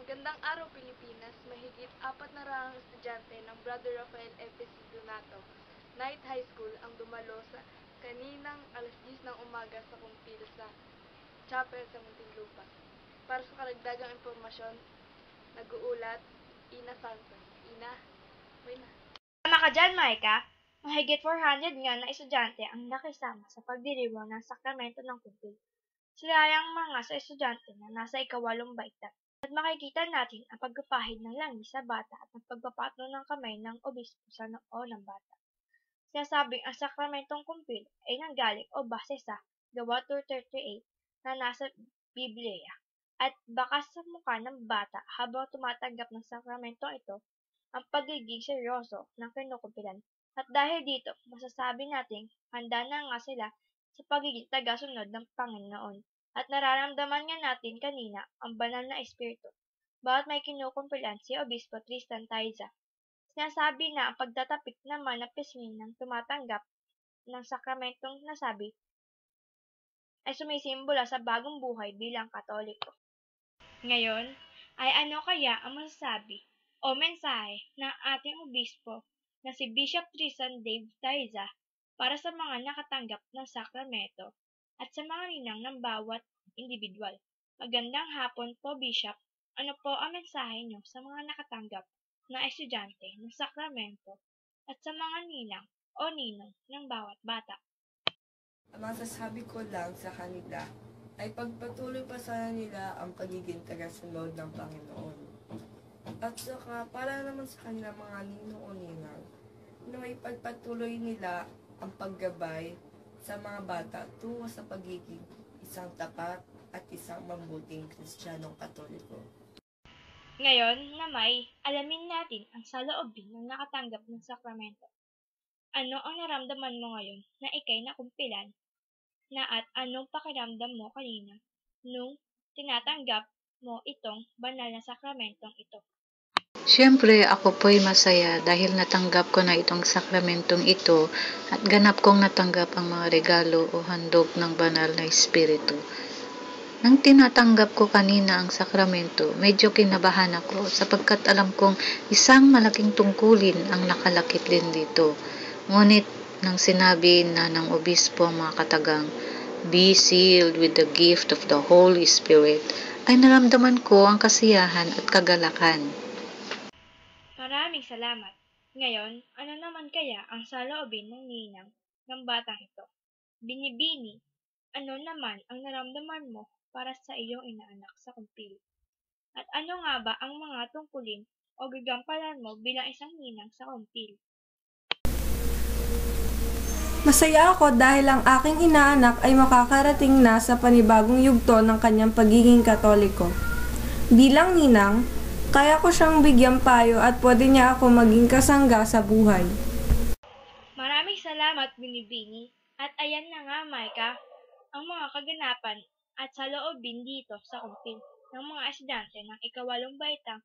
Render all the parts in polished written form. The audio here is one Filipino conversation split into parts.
Magandang araw, Pilipinas. Mahigit 400 estudyante ng Brother Rafael F.C. Donato Night High School ang dumalo sa kaninang alas 10 ng umaga sa kumpil sa Chapel sa Muntinlupa. Para sa karagdagang impormasyon, nag-uulat Ina Santos. Ina, may na. Tama ka dyan, Maika. Mahigit 400 nga na estudyante ang nakisama sa pagdiriwang ng sakramento ng kumpil. Sila ang mga sa estudyante na nasa ikawalong baita. At makikita natin ang pagpapahid ng langis sa bata at ang pagpapatno ng kamay ng obispo sa noo ng bata. Sinasabing ang sakramentong kumpil ay nanggaling o base sa Gawa 2:38 na nasa Biblia at baka sa mukha ng bata habang tumatanggap ng sakramentong ito ang pagiging seryoso ng kinukumpilan. At dahil dito, masasabi nating handa na nga sila sa pagiging tagasunod ng Panginoon. At nararamdaman nga natin kanina ang banal na espiritu. Bawat may kinukumpilan si Obispo Tristan Taiza. Sinasabi na ang pagtatapik naman ng pisngi ng tumatanggap ng sakramentong nasabi ay sumisimbolo sa bagong buhay bilang Katoliko. Ngayon, ay ano kaya ang masasabi o mensahe ng ating obispo na si Bishop Tristan Dave Taiza para sa mga nakatanggap ng sakramento at sa mga ninang ng bawat individual? Magandang hapon po, Bishop. Ano po ang mensahe niyo sa mga nakatanggap na estudyante ng sakramento at sa mga ninang o ninong ng bawat bata? Ang masasabi ko lang sa kanila ay pagpatuloy pa sana nila ang pagiging tagasunod ng Panginoon. At saka para naman sa kanila mga ninong o ninang, na may pagpatuloy nila ang paggabay sa mga bata tungo sa pagiging isang tapat at isang mabuting Kristiyanong Katoliko. Ngayon na may alamin natin ang saloobin ng nakatanggap ng sakramento. Ano ang naramdaman mo ngayon na ikay nakumpilan na at anong pakiramdam mo kanina nung tinatanggap mo itong banal na sakramentong ito? Siyempre, ako po'y masaya dahil natanggap ko na itong sakramentong ito at ganap kong natanggap ang mga regalo o handog ng banal na espiritu. Nang tinatanggap ko kanina ang sakramento, medyo kinabahan ako sapagkat alam kong isang malaking tungkulin ang nakalakip din dito. Ngunit nang sinabi na ng obispo ang mga katagang, "Be sealed with the gift of the Holy Spirit," ay naramdaman ko ang kasiyahan at kagalakan. Maraming salamat. Ngayon, ano naman kaya ang saloobin ng ninang ng batang ito? Binibini, ano naman ang naramdaman mo para sa iyong inaanak sa kumpil? At ano nga ba ang mga tungkulin o gagampanan mo bilang isang ninang sa kumpil? Masaya ako dahil ang aking inaanak ay makakarating na sa panibagong yugto ng kanyang pagiging Katoliko. Bilang ninang, kaya ko siyang bigyang payo at pwede niya ako maging kasangga sa buhay. Maraming salamat, Binibini. At ayan na nga, Maika, ang mga kaganapan at saloobin dito sa kumpil ng mga estudyante ng ikawalong baitang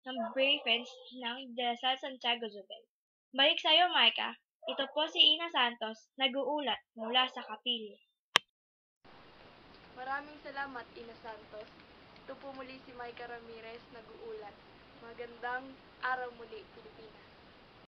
ng Brave Friends ng De La Salle Santiago Zubel. Balik sa iyo, Maika. Ito po si Ina Santos, nag-uulat mula sa kapilya. Maraming salamat, Ina Santos. Ito po muli si Maika Ramirez, nag-uulat. Magandang araw muli, Pilipinas.